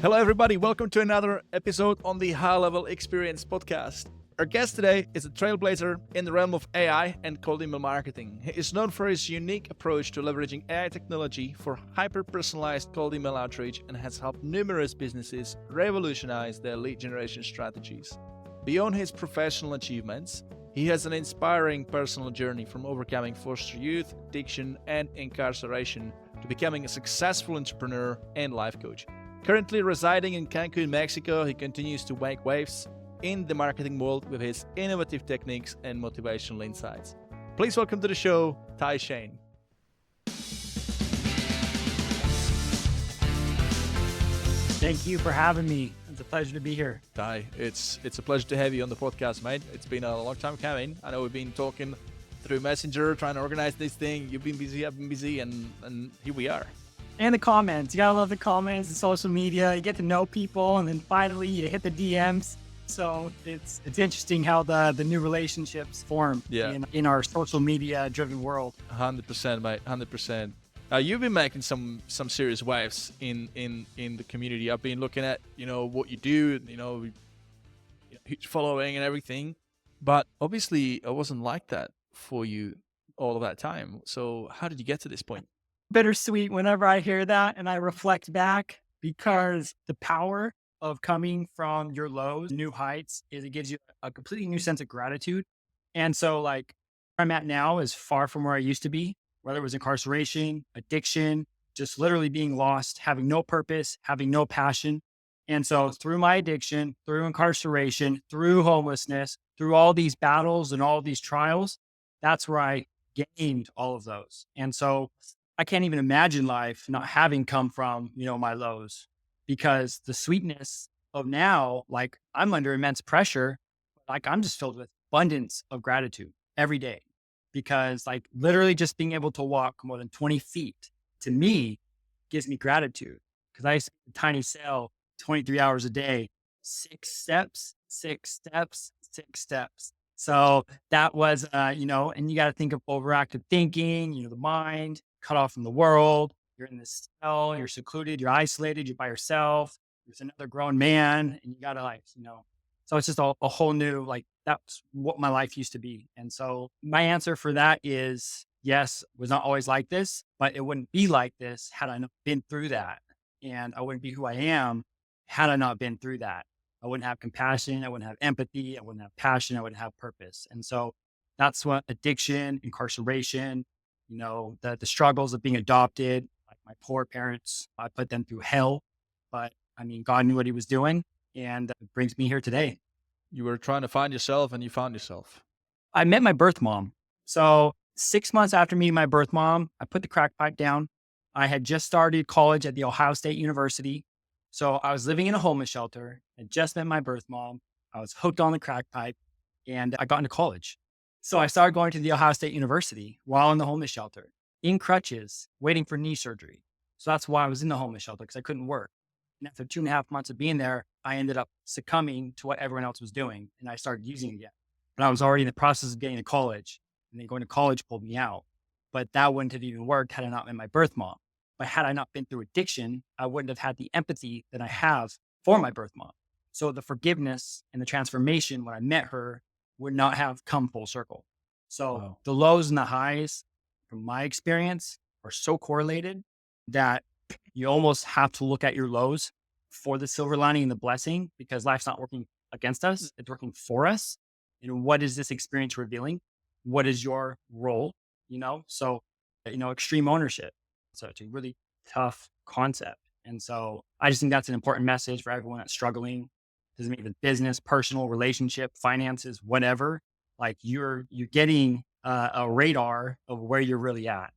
Hello, everybody. Welcome to another episode on the High Level Experience podcast. Our guest today is a trailblazer in the realm of AI and cold email marketing. He is known for his unique approach to leveraging AI technology for hyper-personalized cold email outreach and has helped numerous businesses revolutionize their lead generation strategies. Beyond his professional achievements, he has an inspiring personal journey from overcoming foster youth, addiction, and incarceration to becoming a successful entrepreneur and life coach. Currently residing in Cancun, Mexico, he continues to make waves in the marketing world with his innovative techniques and motivational insights. Please welcome to the show, Ty Shane. Thank you for having me. It's a pleasure to be here. Ty, it's a pleasure to have you on the podcast, mate. It's been a long time coming. I know we've been talking through Messenger, trying to organize this thing. You've been busy, I've been busy, and here we are. And the comments. You gotta love the comments and social media. You get to know people, and then finally you hit the DMs. So it's interesting how the new relationships form in our social media driven world. 100%, mate. 100%. You've been making some serious waves in the community. I've been looking at what you do, huge following and everything, but obviously it wasn't like that for you all of that time. So how did you get to this point? Bittersweet whenever I hear that and I reflect back, because the power of coming from your lows, new heights, is it gives you a completely new sense of gratitude. And so like where I'm at now is far from where I used to be, whether it was incarceration, addiction, just literally being lost, having no purpose, having no passion. And so through my addiction, through incarceration, through homelessness, through all these battles and all these trials, that's where I gained all of those. And so I can't even imagine life not having come from, my lows, because the sweetness of now, like I'm under immense pressure, like I'm just filled with abundance of gratitude every day, because like literally just being able to walk more than 20 feet to me gives me gratitude, because I used to be a tiny cell, 23 hours a day, 6 steps. So that was, and you got to think of overactive thinking, the mind, cut off from the world. You're in this cell, you're secluded, you're isolated, you're by yourself. There's another grown man, and you got to so it's just a whole new, that's what my life used to be. And so my answer for that is yes, it was not always like this, but it wouldn't be like this had I not been through that. And I wouldn't be who I am had I not been through that. I wouldn't have compassion. I wouldn't have empathy. I wouldn't have passion. I wouldn't have purpose. And so that's what addiction, incarceration, the struggles of being adopted, like my poor parents, I put them through hell, but I mean, God knew what he was doing, and it brings me here today. You were trying to find yourself and you found yourself. I met my birth mom. So 6 months after meeting my birth mom, I put the crack pipe down. I had just started college at the Ohio State University. So I was living in a homeless shelter. I just met my birth mom. I was hooked on the crack pipe, and I got into college. So I started going to the Ohio State University while in the homeless shelter, in crutches, waiting for knee surgery. So that's why I was in the homeless shelter, because I couldn't work. And after 2.5 months of being there, I ended up succumbing to what everyone else was doing, and I started using it again. But I was already in the process of getting to college, and then going to college pulled me out. But that wouldn't have even worked had I not met my birth mom. But had I not been through addiction, I wouldn't have had the empathy that I have for my birth mom. So the forgiveness and the transformation when I met her would not have come full circle. So The lows and the highs, from my experience, are so correlated that you almost have to look at your lows for the silver lining and the blessing, because life's not working against us. It's working for us. And what is this experience revealing? What is your role? So, extreme ownership. So it's a really tough concept. And so I just think that's an important message for everyone that's struggling. Doesn't mean business, personal, relationship, finances, whatever. Like you're getting a radar of where you're really at.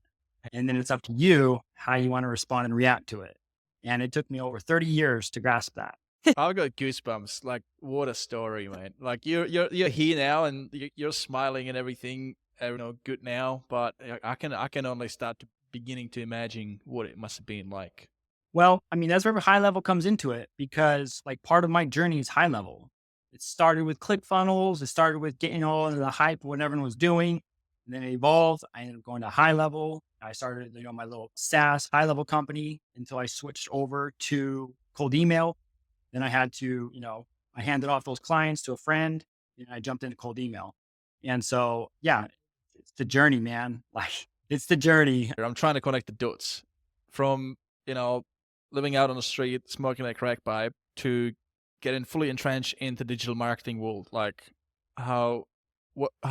And then it's up to you how you want to respond and react to it. And it took me over 30 years to grasp that. I got goosebumps. Like, what a story, man. Like you're here now and you're smiling and everything, good now. But I can only start to beginning to imagine what it must have been like. Well, I mean, that's where HighLevel comes into it, because like part of my journey is HighLevel. It started with ClickFunnels. It started with getting all into the hype of what everyone was doing. And then it evolved. I ended up going to HighLevel. I started, my little SaaS HighLevel company until I switched over to cold email. Then I had to, I handed off those clients to a friend and I jumped into cold email. And so, yeah, it's the journey, man. Like it's the journey. I'm trying to connect the dots from, living out on the street, smoking a crack pipe to getting fully entrenched into digital marketing world. Like how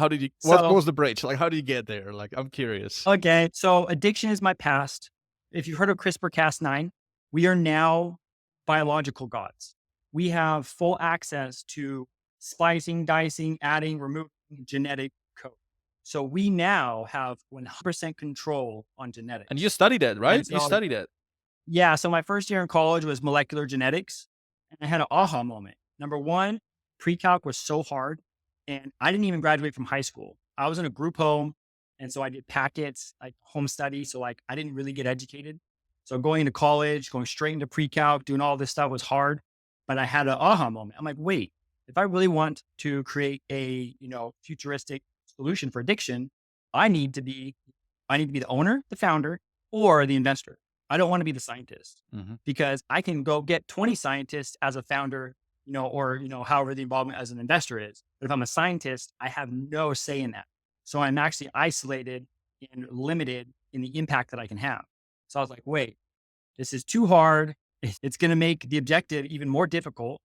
did you, what So, was the bridge? Like, how did you get there? Like, I'm curious. okay. So addiction is my past. If you've heard of CRISPR-Cas9, we are now biological gods. We have full access to splicing, dicing, adding, removing genetic code. So we now have 100% control on genetics. And you studied it, right? And You so, studied it. yeah. So my first year in college was molecular genetics. And I had an aha moment. Number one, pre-calc was so hard. And I didn't even graduate from high school. I was in a group home. And so I did packets, like home study. So like I didn't really get educated. So going to college, going straight into pre-calc, doing all this stuff was hard. But I had an aha moment. I'm like, wait, if I really want to create a, futuristic solution for addiction, I need to be the owner, the founder, or the investor. I don't want to be the scientist because I can go get 20 scientists as a founder, or, however the involvement as an investor is. But if I'm a scientist, I have no say in that. So I'm actually isolated and limited in the impact that I can have. So I was like, wait, this is too hard. It's going to make the objective even more difficult.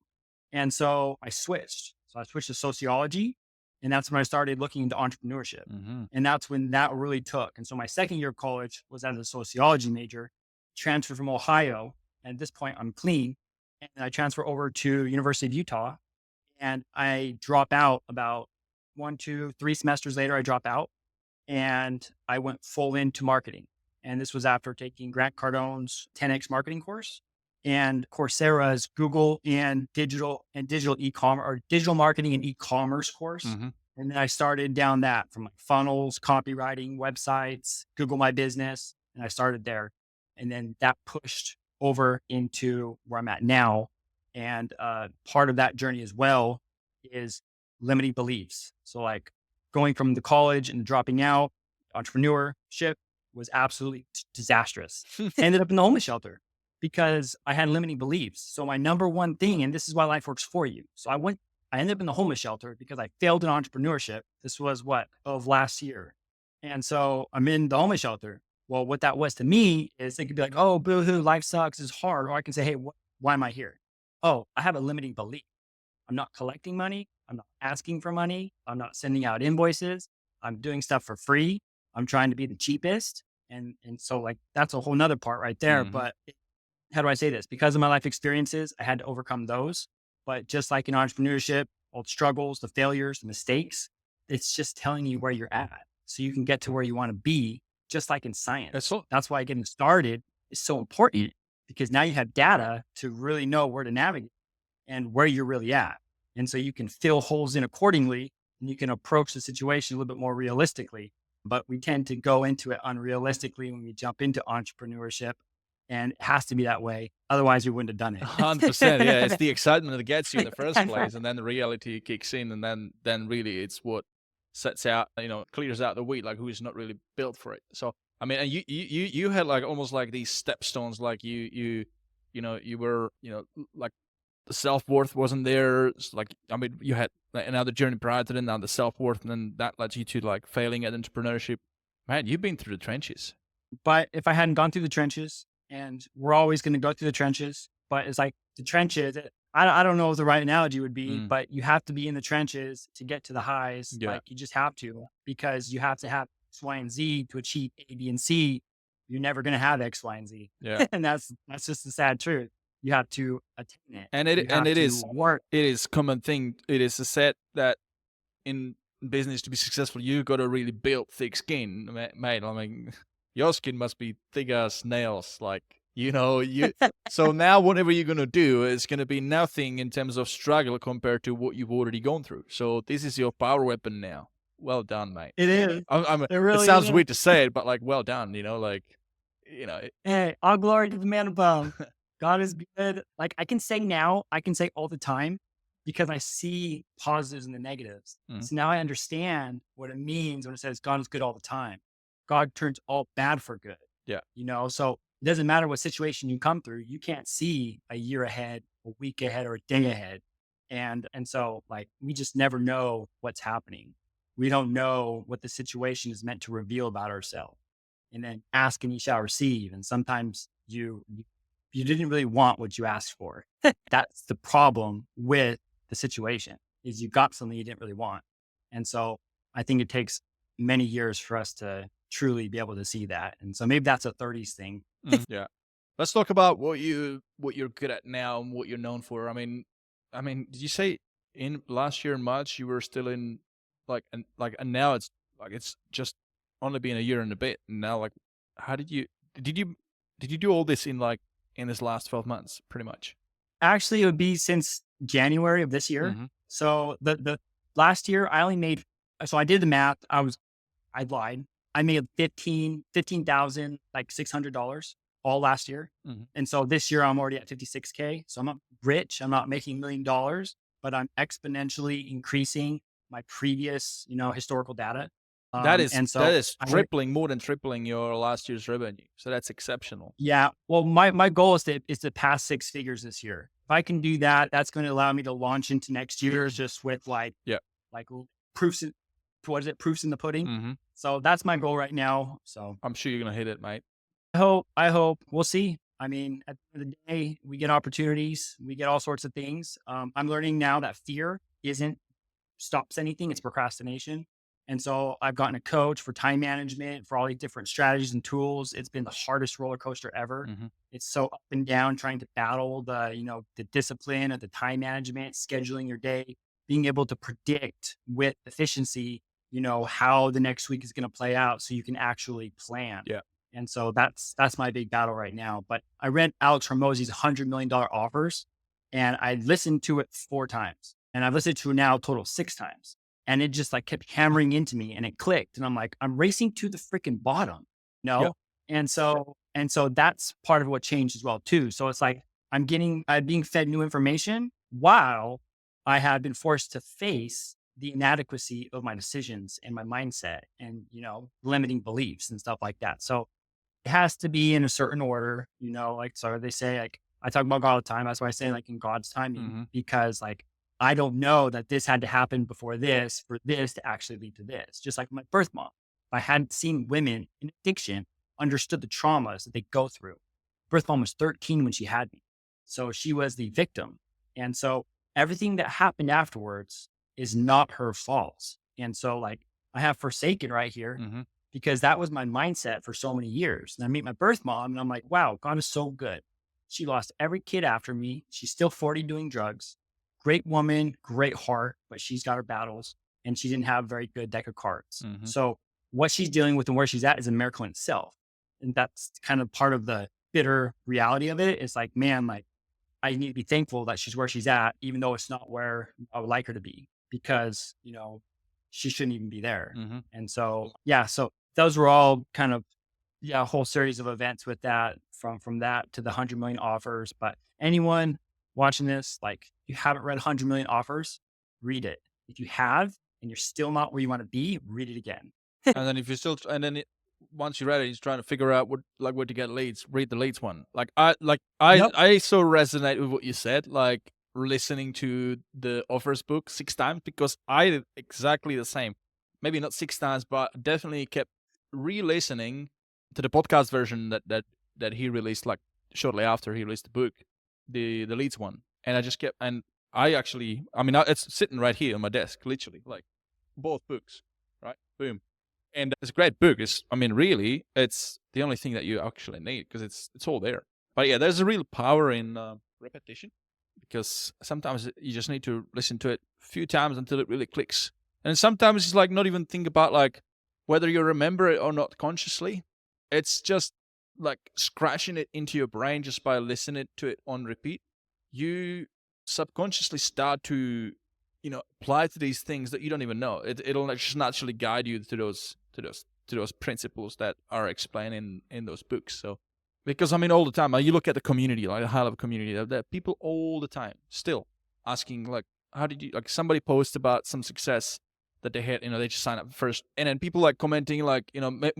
And so I switched. So I switched to sociology. And that's when I started looking into entrepreneurship. And that's when that really took. And so my second year of college was as a sociology major, transferred from Ohio. And at this point, I'm clean. And I transfer over to University of Utah. And I drop out about 1, 2, 3 semesters later, I drop out and I went full into marketing. And this was after taking Grant Cardone's 10X marketing course and Coursera's Google and digital e-commerce or digital marketing and e-commerce course. And then I started down that from like funnels, copywriting, websites, Google My Business. And I started there. And then that pushed over into where I'm at now. And part of that journey as well is limiting beliefs. So like going from the college and dropping out, entrepreneurship was absolutely disastrous. Ended up in the homeless shelter because I had limiting beliefs. So my number one thing, and this is why life works for you. So I ended up in the homeless shelter because I failed in entrepreneurship. This was of last year. And so I'm in the homeless shelter. Well, what that was to me is it could be like, oh, boo-hoo, life sucks, it's hard. Or I can say, hey, why am I here? Oh, I have a limiting belief. I'm not collecting money. I'm not asking for money. I'm not sending out invoices. I'm doing stuff for free. I'm trying to be the cheapest. And so like, that's a whole nother part right there. But how do I say this? Because of my life experiences, I had to overcome those. But just like in entrepreneurship, all the struggles, the failures, the mistakes, it's just telling you where you're at so you can get to where you want to be, just like in science. That's why getting started is so important because now you have data to really know where to navigate and where you're really at. And so you can fill holes in accordingly and you can approach the situation a little bit more realistically. But we tend to go into it unrealistically when we jump into entrepreneurship. And it has to be that way. Otherwise, we wouldn't have done it. 100%. Yeah. It's the excitement that gets you in the first place. And then the reality kicks in. And then really it's what sets out, clears out the weed, like who's not really built for it. So, I mean, and you had like almost like these stepstones, like you were, like the self-worth wasn't there. It's like, I mean, you had like another journey prior to then, now the self-worth, and then that led you to like failing at entrepreneurship. Man, you've been through the trenches. But if I hadn't gone through the trenches, and we're always going to go through the trenches, but it's like the trenches, I don't know what the right analogy would be, but you have to be in the trenches to get to the highs. Yeah. Like you just have to, because you have to have X, Y, and Z to achieve A, B, and C. You're never going to have X, Y, and Z. Yeah. And that's just the sad truth. You have to attain it. And it is common thing. It is a set that in business to be successful, you got to really build thick skin, mate. I mean, your skin must be thick as nails, like, so now whatever you're going to do is going to be nothing in terms of struggle compared to what you've already gone through. So this is your power weapon now. Well done, mate. It is. It sounds weird to say it, but like, well done, Hey, all glory to the man above. God is good. Like I can say all the time because I see positives and the negatives. So now I understand what it means when it says God is good all the time. God turns all bad for good. Yeah. So It doesn't matter what situation you come through. You can't see a year ahead, a week ahead, or a day ahead. And so like we just never know what's happening. We don't know what the situation is meant to reveal about ourselves. And then ask and you shall receive. And sometimes you didn't really want what you asked for. That's the problem with the situation is you got something you didn't really want. And so I think it takes many years for us to truly be able to see that. And so maybe that's a 30s thing. Yeah. Let's talk about what you're good at now and what you're known for. I mean, did you say in last year in March you were still in and now it's just only been a year and a bit. And now how did you do all this in this last 12 months pretty much? Actually, it would be since January of this year. Mhm. So the last year I only made, so I did the math. I lied. I made $15,000, like $600 all last year. Mhm. And so this year I'm already at 56K. So I'm not rich. I'm not making $1 million, but I'm exponentially increasing my previous, historical data. That is And so that is I went, more than tripling your last year's revenue. So that's exceptional. yeah, well, my goal is to pass 6 figures this year. If I can do that, that's going to allow me to launch into next year just with like proofs in, what is it? Proofs in the pudding. Mm-hmm. So that's my goal right now. So I'm sure you're gonna hit it, mate. I hope we'll see. I mean, at the end of the day, we get opportunities, we get all sorts of things. I'm learning now that fear isn't stops anything. It's procrastination. And so I've gotten a coach for time management, for all these different strategies and tools. It's been the hardest roller coaster ever. Mhm. It's so up and down trying to battle the discipline of the time management, scheduling your day, being able to predict with efficiency, how the next week is going to play out so you can actually plan. Yeah. And so that's my big battle right now. But I read Alex Hormozy's $100 million offers and I listened to it 4 times and I've listened to it now a total 6 times. And it just like kept hammering into me and it clicked. And I'm like, I'm racing to the freaking bottom. No. Yeah. And so that's part of what changed as well too. So it's like I'm being fed new information while I had been forced to face the inadequacy of my decisions and my mindset and, limiting beliefs and stuff like that. So it has to be in a certain order, so they say, like, I talk about God all the time. That's why I say like in God's timing, Mhm. because like, I don't know that this had to happen before this for this to actually lead to this. Just like my birth mom. If I hadn't seen women in addiction, understood the traumas that they go through. Birth mom was 13 when she had me. So she was the victim. And so everything that happened afterwards is not her fault. And so like I have Forsaken right here Mhm. because that was my mindset for so many years. And I meet my birth mom and I'm like, wow, God is so good. She lost every kid after me. She's still 40 doing drugs. Great woman, great heart, but she's got her battles and she didn't have a very good deck of cards. Mhm. So what she's dealing with and where she's at is a miracle in itself. And that's kind of part of the bitter reality of it. It's like, man, like I need to be thankful that she's where she's at, even though it's not where I would like her to be because, she shouldn't even be there. Mhm. And so, yeah, so those were all kind of, a whole series of events with that from that to the 100 million offers. But anyone watching this, like you haven't read 100 million offers, read it. If you have, and you're still not where you want to be, read it again. And then if you're still, once you read it, he's trying to figure out where to get leads. Read the leads one. Yep. I so resonate with what you said. Like listening to the offers book 6 times because I did exactly the same. Maybe not 6 times, but definitely kept re-listening to the podcast version that he released like shortly after he released the book, the leads one. And I just kept it's sitting right here on my desk, literally, like both books, right? Boom. And it's a great book. Really, it's the only thing that you actually need because it's all there. But yeah, there's a real power in repetition because sometimes you just need to listen to it a few times until it really clicks. And sometimes it's like not even think about like whether you remember it or not consciously. It's just like scratching it into your brain just by listening to it on repeat. You subconsciously start to apply to these things that you don't even know. It'll just naturally guide you to those principles that are explained in those books. So, because all the time, you look at the community, like the HighLevel community, there are people all the time still asking like, how did you, like somebody posts about some success that they hit. They just sign up first, and then people like commenting like,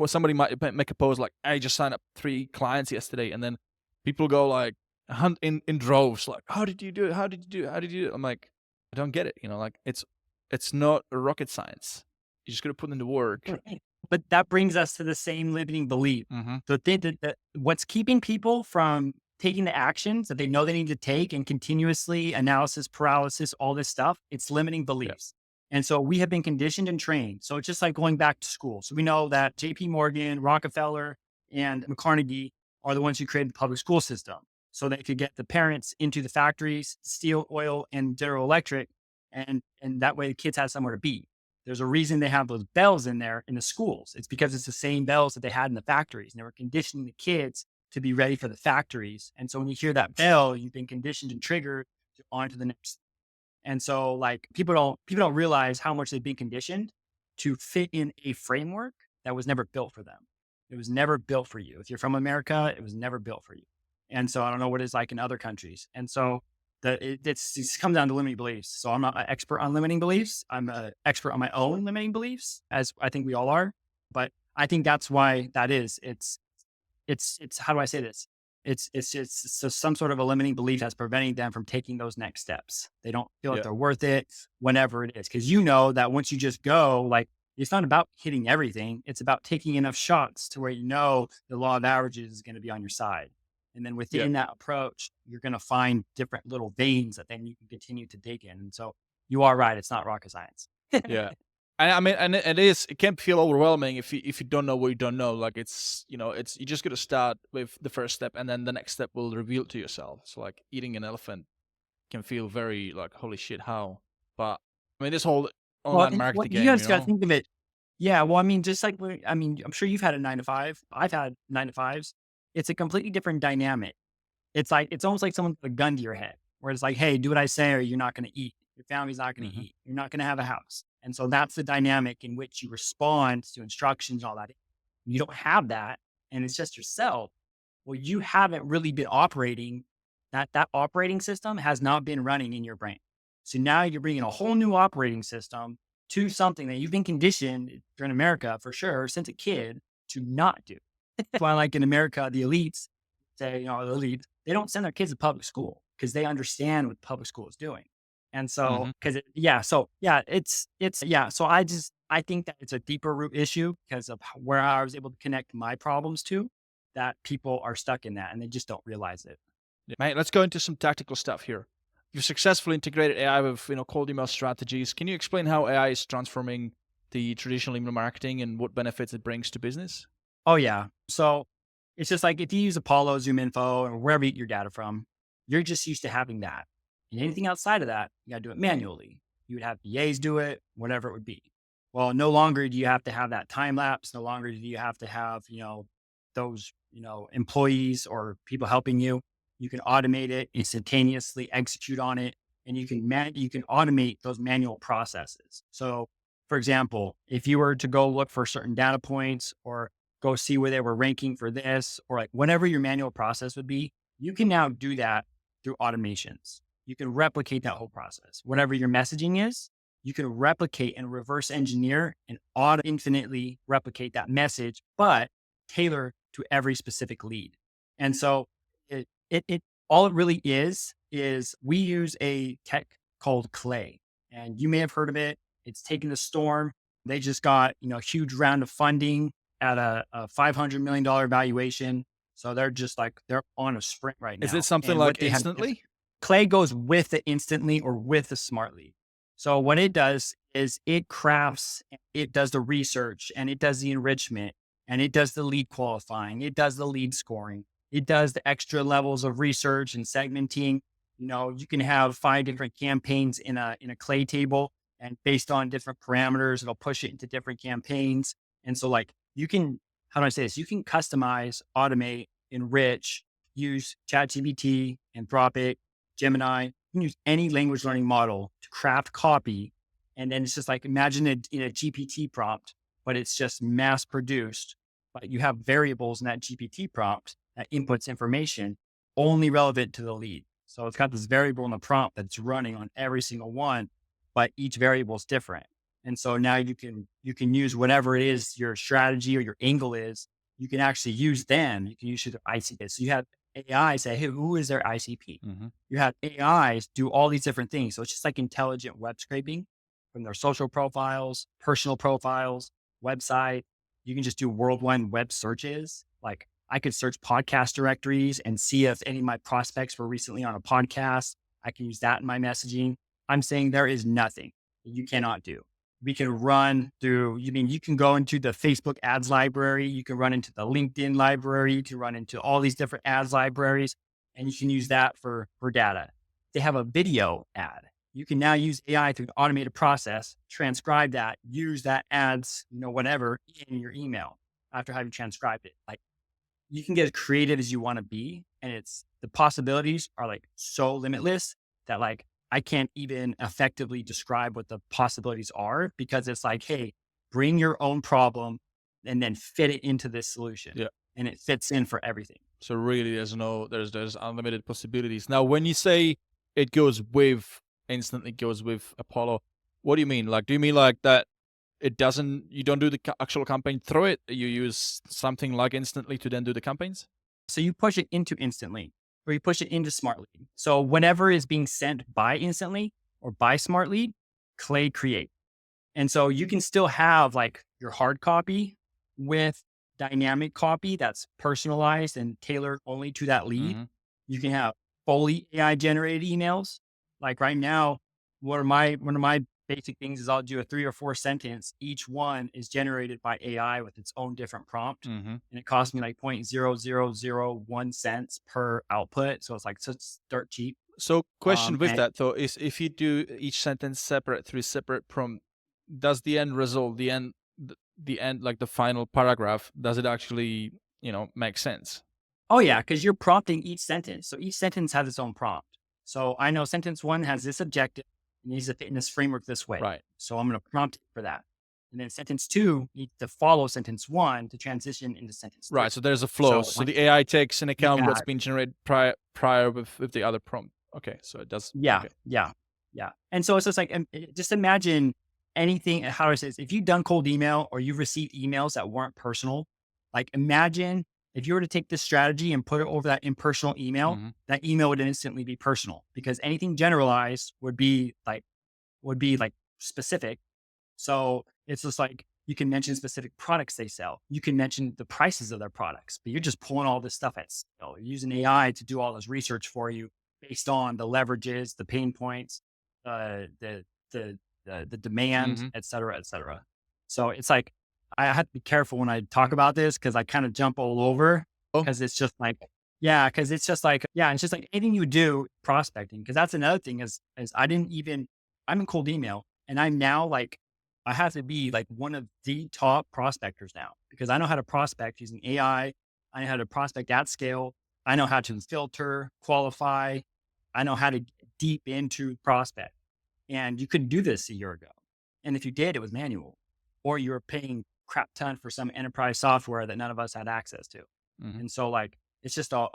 somebody might make a post like, I just signed up 3 clients yesterday, and then people go like hunt in droves like, how did you do it? How did you do it? How did you do it? I'm like, I don't get it. Like it's not a rocket science. You just got to put in the work. Right. But that brings us to the same limiting belief. Mm-hmm. The thing that what's keeping people from taking the actions that they know they need to take and continuously analysis paralysis, all this stuff, it's limiting beliefs. And so we have been conditioned and trained. So it's just like going back to school. So we know that JP Morgan, Rockefeller, and Carnegie are the ones who created the public school system. So they could get the parents into the factories, steel, oil, and General Electric. And that way the kids have somewhere to be. There's a reason they have those bells in there in the schools. It's because it's the same bells that they had in the factories. And they were conditioning the kids to be ready for the factories. And so when you hear that bell, you've been conditioned and triggered on to the next. And so like people don't realize how much they've been conditioned to fit in a framework that was never built for them. It was never built for you. If you're from America, it was never built for you. And so I don't know what it's like in other countries. And so it's come down to limiting beliefs. So I'm not an expert on limiting beliefs. I'm an expert on my own limiting beliefs, as I think we all are. But I think that's why that is. It's how do I say this? It's some sort of a limiting belief that's preventing them from taking those next steps. They don't feel like they're worth it, whenever it is. Because that once you just go, like, it's not about hitting everything. It's about taking enough shots to where the law of averages is going to be on your side. And then within that approach, you're going to find different little veins that then you can continue to dig in. And so you are right. It's not rocket science. Yeah. I mean, and it can feel overwhelming if you don't know what you don't know. Like it's you just got to start with the first step, and then the next step will reveal it to yourself. So like eating an elephant can feel very like, holy shit, how? But I mean, this whole online marketing game, you guys got to think of it. Yeah. Well, I mean, just like, I'm sure you've had a 9 to 5. I've had 9 to 5s. It's a completely different dynamic. It's almost like someone put a gun to your head where it's like, hey, do what I say or you're not going to eat. Your family's not going to eat. You're not going to have a house. And so that's the dynamic in which you respond to instructions, all that. You don't have that. And it's just yourself. Well, you haven't really been operating. That operating system has not been running in your brain. So now you're bringing a whole new operating system to something that you've been conditioned, if you're in America for sure, since a kid, to not do. That's why, like in America, the elites say, they don't send their kids to public school because they understand what public school is doing. And so, so I think that it's a deeper root issue because of where I was able to connect my problems to, that people are stuck in that and they just don't realize it. Mate, let's go into some tactical stuff here. You've successfully integrated AI with cold email strategies. Can you explain how AI is transforming the traditional email marketing and what benefits it brings to business? Oh yeah. So it's just like if you use Apollo, ZoomInfo, or wherever you get your data from, you're just used to having that. And anything outside of that, you got to do it manually. You would have VAs do it, whatever it would be. Well, no longer do you have to have that time lapse. No longer do you have to have, those, employees or people helping you. You can automate it, instantaneously execute on it, and you can automate those manual processes. So for example, if you were to go look for certain data points or go see where they were ranking for this, or like whatever your manual process would be, you can now do that through automations. You can replicate that whole process. Whatever your messaging is, you can replicate and reverse engineer and infinitely replicate that message, but tailor to every specific lead. And so all it really is we use a tech called Clay, and you may have heard of it. It's taken the storm. They just got, a huge round of funding at a $500 million valuation. So they're just like, they're on a sprint right now. Is it something like Instantly? Clay goes with the Instantly or with the Smartly. So what it does is it crafts, it does the research, and it does the enrichment, and it does the lead qualifying. It does the lead scoring. It does the extra levels of research and segmenting. You can have 5 different campaigns in a Clay table, and based on different parameters, it'll push it into different campaigns. And so like you can, how do I say this? You can customize, automate, enrich, use ChatGPT, Anthropic, Gemini. You can use any language learning model to craft copy. And then it's just like, imagine it in a GPT prompt, but it's just mass produced. But you have variables in that GPT prompt that inputs information only relevant to the lead. So it's got this variable in the prompt that's running on every single one, but each variable is different. And so now you can use whatever it is your strategy or your angle is. You can actually use them. You can use your ICP. So you have AI say, hey, who is their ICP? Mm-hmm. You have AIs do all these different things. So it's just like intelligent web scraping from their social profiles, personal profiles, website. You can just do worldwide web searches. Like I could search podcast directories and see if any of my prospects were recently on a podcast. I can use that in my messaging. I'm saying there is nothing that you cannot do. We can run through, you can go into the Facebook ads library, you can run into the LinkedIn library, you can run into all these different ads libraries, and you can use that for data. They have a video ad. You can now use AI through the automated process, transcribe that, use that ads, whatever in your email after having transcribed it. Like you can get as creative as you want to be. And the possibilities are like so limitless that like I can't even effectively describe what the possibilities are, because it's like, hey, bring your own problem and then fit it into this solution. Yeah. And it fits in for everything. So really there's unlimited possibilities. Now, when you say it goes with, instantly goes with Apollo, what do you mean? Like, do you mean like that you don't do the actual campaign through it? You use something like Instantly to then do the campaigns? So you push it into Instantly, or you push it into Smart Lead. So whenever is being sent by Instantly or by Smart Lead, Clay create. And so you can still have like your hard copy with dynamic copy that's personalized and tailored only to that lead. Mm-hmm. You can have fully AI generated emails. Like right now, one of my basic things is I'll do a 3 or 4 sentence. Each one is generated by AI with its own different prompt. Mm-hmm. And it costs me like 0.0001 cents per output. So it's like such dirt cheap. So question with and- that though is, if you do each sentence separate through separate prompt, does the end result, the end, like the final paragraph, does it actually, make sense? Oh yeah, because you're prompting each sentence. So each sentence has its own prompt. So I know sentence 1 has this objective, it needs to fit in this framework this way. Right. So I'm going to prompt it for that. And then sentence 2 needs to follow sentence 1 to transition into sentence 3. Right. So there's a flow. So the AI takes in account Yeah. what's been generated prior with the other prompt. Okay. So it does. Yeah. Okay. Yeah. Yeah. And so it's just like, just imagine anything, how it says, if you've done cold email or you've received emails that weren't personal, like imagine if you were to take this strategy and put it over that impersonal email, Mm-hmm. that email would instantly be personal, because anything generalized would be like specific. So it's just like, you can mention specific products they sell. You can mention the prices of their products, but you're just pulling all this stuff at scale. You're using AI to do all this research for you based on the leverages, the pain points, the demand, Mm-hmm. et cetera, et cetera. So it's like, I have to be careful when I talk about this, because I kind of jump all over, because it's just like, it's just like anything you do prospecting. Because that's another thing is I'm in cold email, and I'm now like, I have to be like one of the top prospectors now, because I know how to prospect using AI. I know how to prospect at scale. I know how to filter, qualify. I know how to get deep into prospect. And you couldn't do this a year ago. And if you did, it was manual, or you were paying crap ton for some enterprise software that none of us had access to. Mm-hmm. And so like, it's just a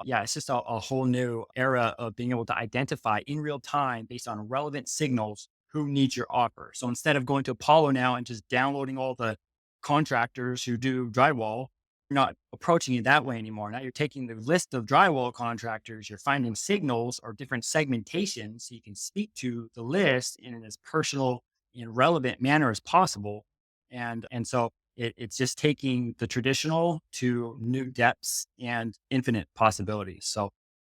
whole new era of being able to identify in real time based on relevant signals who needs your offer. So instead of going to Apollo now and just downloading all the contractors who do drywall, you're not approaching it that way anymore. Now you're taking the list of drywall contractors, you're finding signals or different segmentations so you can speak to the list in as personal and relevant manner as possible. And so it's just taking the traditional to new depths and infinite possibilities. So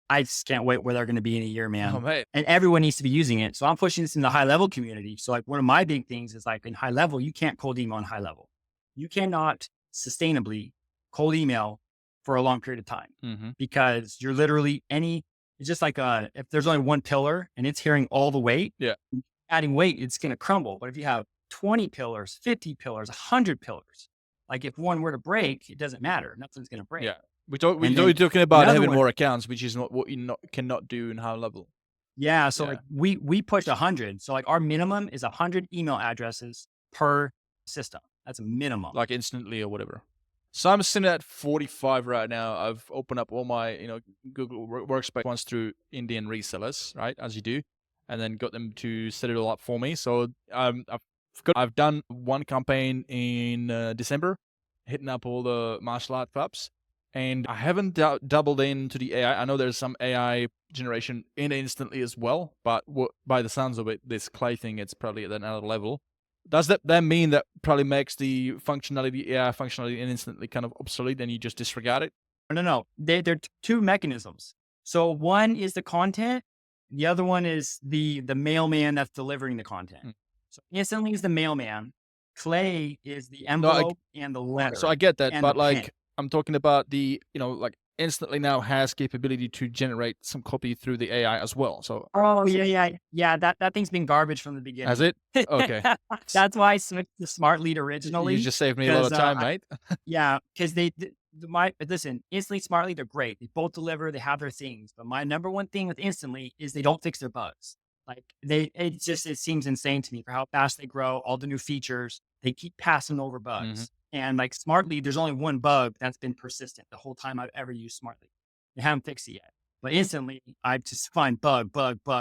I just can't wait where they're going to be in a year, man. Oh, mate. And everyone needs to be using it. So I'm pushing this in the HighLevel community. So like one of my big things is like in HighLevel, you can't cold email on HighLevel. You cannot sustainably cold email for a long period of time, Mm-hmm. because you're literally it's just like if there's only one pillar and it's hearing all the weight, adding weight, it's going to crumble. But if you have 20 pillars, 50 pillars, 100 pillars, like if one were to break, it doesn't matter. Nothing's going to break. Yeah. We're talking about having more accounts, which is not what you cannot do in HighLevel. Yeah. So like we push 100. So like our minimum is 100 email addresses per system. That's a minimum. Like Instantly or whatever. So I'm sitting at 45 right now. I've opened up all my, Google Workspace ones through Indian resellers, right? As you do. And then got them to set it all up for me. So I've I've done one campaign in December, hitting up all the martial art clubs, and I haven't doubled into the AI. I know there's some AI generation in Instantly as well, but by the sounds of it, this clay thing, it's probably at another level. Does that then mean that probably makes the functionality, AI functionality in Instantly kind of obsolete and you just disregard it? No. They're two mechanisms. So one is the content. The other one is the mailman that's delivering the content. Mm. So Instantly is the mailman. Clay is the No, envelope and the letter. so I get that, and but the like pen. I'm talking about the, like Instantly now has capability to generate some copy through the AI as well. So Oh yeah. That thing's been garbage from the beginning. has it? Okay. That's why I switched to Smart Lead You originally. just saved me a lot of time, mate. Yeah, because listen, Instantly, Smartly, they're great. They both deliver. They have their things. But my number one thing with Instantly is they don't fix their bugs. Like it seems insane to me for how fast they grow, all the new features. They keep passing over bugs. And like Smartly, there's only one bug that's been persistent the whole time I've ever used Smartly. They haven't fixed it yet. But Instantly, I just find bug,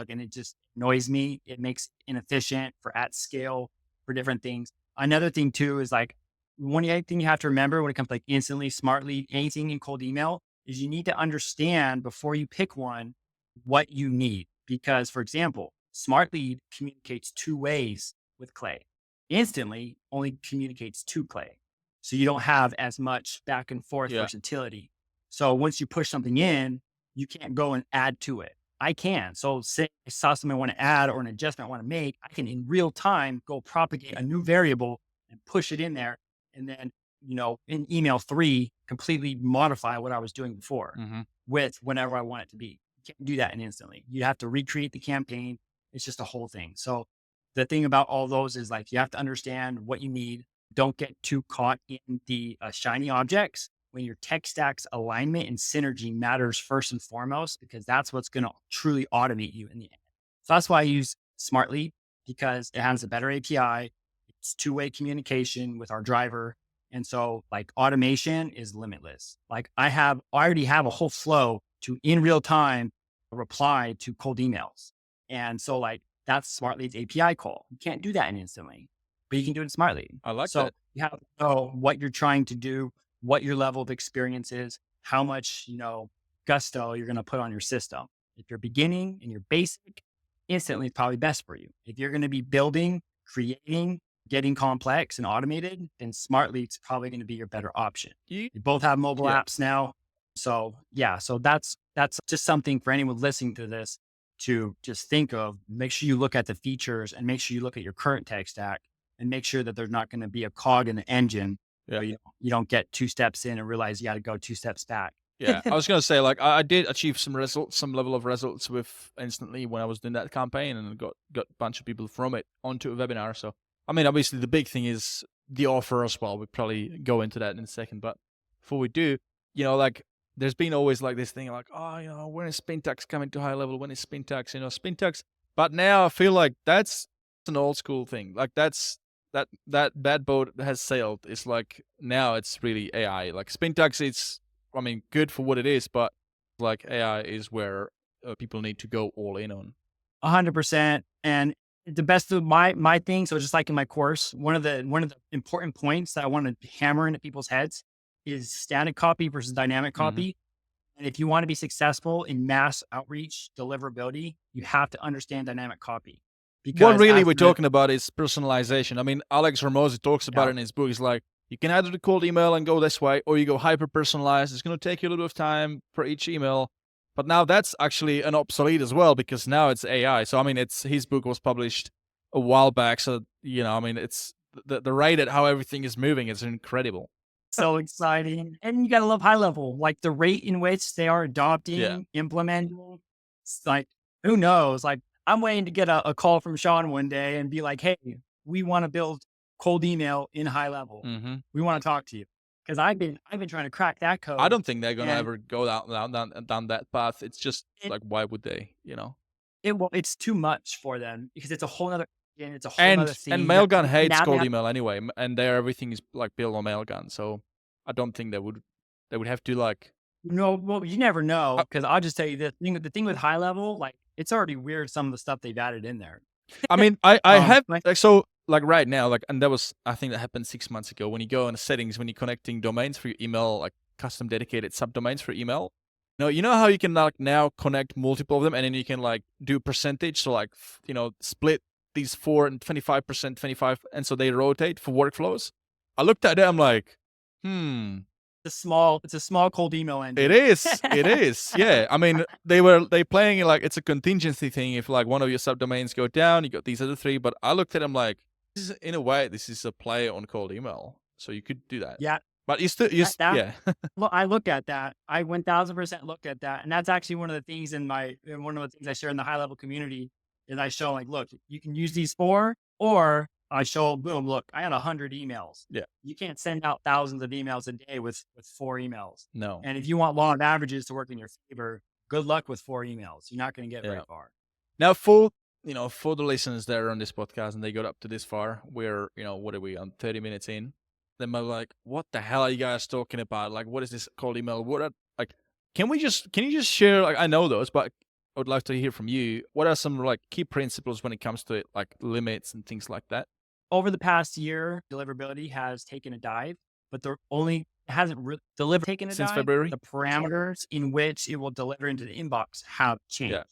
and it just annoys me. It makes it inefficient for at scale for different things. Another thing too is like one thing you have to remember when it comes to like Instantly, Smartly, anything in cold email is you need to understand before you pick one what you need. Because, for example, Smartly communicates two ways with Clay. Instantly only communicates to Clay. So you don't have as much back and forth versatility. So once you push something in, you can't go and add to it. I can. So say I saw something I want to add or an adjustment I want to make, I can in real time go propagate a new variable and push it in there. And then, in email 3, completely modify what I was doing before with whenever I want it to be. You can't do that Instantly. You have to recreate the campaign. It's just a whole thing. So the thing about all those is like, you have to understand what you need. Don't get too caught in the shiny objects when your tech stack's alignment and synergy matters first and foremost, because that's what's going to truly automate you in the end. So that's why I use Smartly, because it has a better API. It's two-way communication with our driver. And so like automation is limitless. Like I already have a whole flow to in real time reply to cold emails. And so like that's Smartly's API call. You can't do that in Instantly, but you can do it in Smartly. I like so that. You have to know what you're trying to do, what your level of experience is, how much, gusto you're going to put on your system. If you're beginning and you're basic, Instantly is probably best for you. If you're going to be building, creating, getting complex and automated, then Smartly is probably going to be your better option. You both have mobile apps now. So that's just something for anyone listening to this to just think of. Make sure you look at the features and make sure you look at your current tech stack and make sure that there's not going to be a cog in the engine. Yeah. You don't get 2 steps in and realize you got to go 2 steps back. Yeah, I was going to say, like, I did achieve some level of results with Instantly when I was doing that campaign, and got a bunch of people from it onto a webinar. So, I mean, obviously the big thing is the offer as well. We'll probably go into that in a second. But before we do, like, there's been always like this thing like, oh, when is Spintax coming to HighLevel? When is Spintax? Spintax. But now I feel like that's an old school thing. Like that bad boat has sailed. It's like now it's really AI. Like Spintax, it's good for what it is, but like AI is where people need to go all in on. 100%. And the best of my thing. So just like in my course, one of the important points that I want to hammer into people's heads is static copy versus dynamic copy. And if you want to be successful in mass outreach deliverability, you have to understand dynamic copy. Because what really we're talking about is personalization. I mean, Alex Ramosi talks about it in his book. He's like, you can either do cold email and go this way, or you go hyper personalized. It's going to take you a little bit of time for each email. But now that's actually an obsolete as well, because now it's AI. So, I mean, his book was published a while back. So, it's the rate at how everything is moving is incredible. So exciting. And you got to love HighLevel, like the rate in which they are adopting, implementing. It's like, who knows? Like, I'm waiting to get a call from Sean one day and be like, hey, we want to build cold email in HighLevel. We want to talk to you. Because I've been trying to crack that code. I don't think they're gonna ever go down that path. It's just like, why would they? It's too much for them, because it's a whole other thing. And Mailgun hates cold email anyway, and everything is like built on Mailgun. So I don't think they would have to like. No, well, you never know, because I'll just tell you this thing. The thing with HighLevel, like, it's already weird some of the stuff they've added in there. I mean, I have like right now, like, and that was, I think that happened 6 months ago. When you go in settings, when you're connecting domains for your email, like custom dedicated subdomains for email, you know how you can like now connect multiple of them, and then you can like do percentage. So like, split these 4 and 25%, 25, and so they rotate for workflows. I looked at it, I'm like, It's a small cold email engine. It is. Yeah. I mean, they playing it like it's a contingency thing. If like one of your subdomains go down, you got these other 3. But I looked at them like, in a way, this is a play on cold email. So you could do that. Yeah. But yeah. Well, I look at that. I 1000% look at that. And that's actually one of the things one of the things I share in the HighLevel community is I show like, look, you can use these 4, or I show, boom, look, I had 100 emails. Yeah. You can't send out thousands of emails a day with 4 emails. No. And if you want law of averages to work in your favor, good luck with 4 emails. You're not going to get very far. Now, for the listeners that are on this podcast and they got up to this far, we're, what are we on 30 minutes in? They might be like, what the hell are you guys talking about? Like, what is this cold email? Can you just share, like, I know those, but I would love to hear from you. What are some like key principles when it comes to it, like limits and things like that? Over the past year, deliverability has taken a dive, but it hasn't delivered taken a Since dive. February. The parameters in which it will deliver into the inbox have changed. Yeah.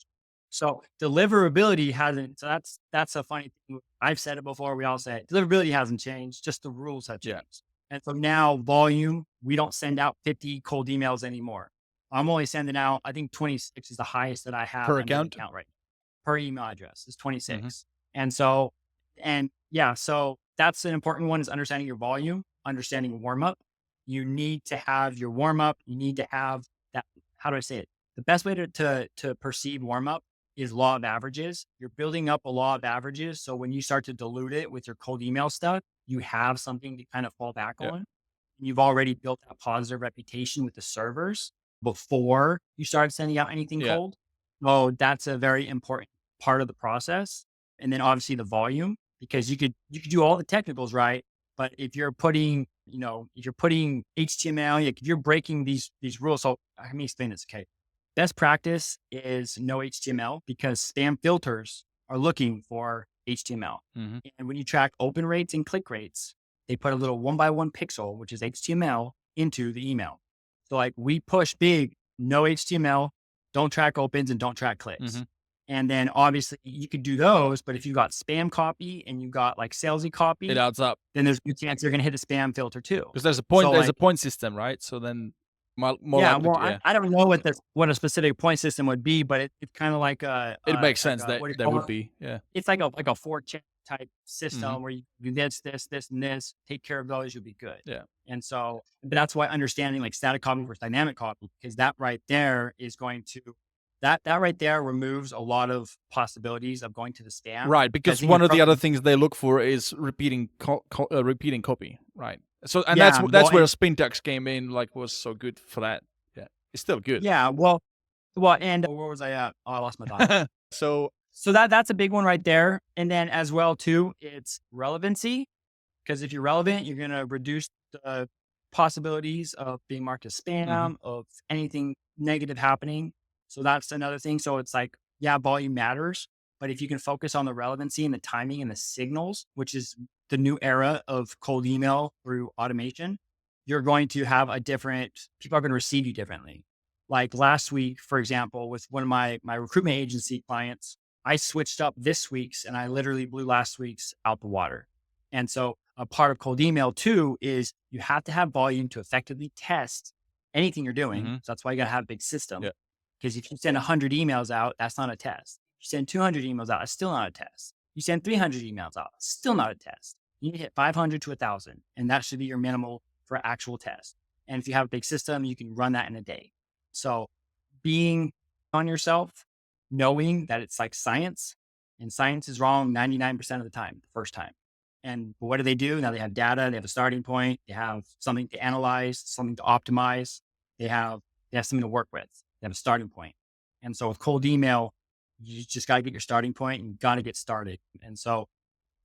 So deliverability hasn't. So that's a funny thing. I've said it before. We all say it. Deliverability hasn't changed. Just the rules have changed. Yeah. And so now volume, we don't send out 50 cold emails anymore. I'm only sending out, I think 26 is the highest that I have Per on the account right now. Per email address is 26. Mm-hmm. So that's an important one, is understanding your volume, understanding warm up. You need to have your warm up. You need to have that. How do I say it? The best way to perceive warm up is law of averages. You're building up a law of averages. So when you start to dilute it with your cold email stuff, you have something to kind of fall back on. You've already built a positive reputation with the servers before you start sending out anything cold. So that's a very important part of the process. And then obviously the volume, because you could do all the technicals right, but if you're putting HTML, like if you're breaking these rules. So let me explain this. Okay. Best practice is no HTML, because spam filters are looking for HTML. Mm-hmm. And when you track open rates and click rates, they put a little 1x1 pixel, which is HTML, into the email. So like we push big, no HTML, don't track opens and don't track clicks. Mm-hmm. And then obviously you could do those, but if you got spam copy and you got like salesy copy, it adds up. Then there's a good chance you're going to hit a spam filter too. Because there's a point system, right? So then more I don't know what a specific point system would be, but it's kind of like it makes sense that would be, It's like a 4-channel type system where you do this, and this, take care of those, you'll be good. Yeah. And so that's why understanding like static copy versus dynamic copy, because that right there is going to, that right there removes a lot of possibilities of going to the spam. Right. Because one of the other things they look for is repeating copy. Right. So, and that's where Spintax came in, like was so good for that. Yeah. It's still good. Yeah. Well, and where was I at? Oh, I lost my thought. So that's a big one right there. And then as well too, it's relevancy, because if you're relevant, you're going to reduce the possibilities of being marked as spam, of anything negative happening. So that's another thing. So it's like, volume matters, but if you can focus on the relevancy and the timing and the signals, which is the new era of cold email through automation, you're going to have people are going to receive you differently. Like last week, for example, with one of my recruitment agency clients, I switched up this week's and I literally blew last week's out the water. And so a part of cold email too is you have to have volume to effectively test anything you're doing. So that's why you got to have a big system. Yeah. Because if you send 100 emails out, that's not a test. You send 200 emails out, it's still not a test. You send 300 emails out, still not a test. You need to hit 500 to 1,000, and that should be your minimal for actual test. And if you have a big system, you can run that in a day. So being on yourself, knowing that it's like science, and science is wrong 99% of the time, the first time. And what do? Now they have data, they have a starting point, they have something to analyze, something to optimize, they have something to work with. They have a starting point. And so with cold email, you just got to get your starting point and got to get started. And so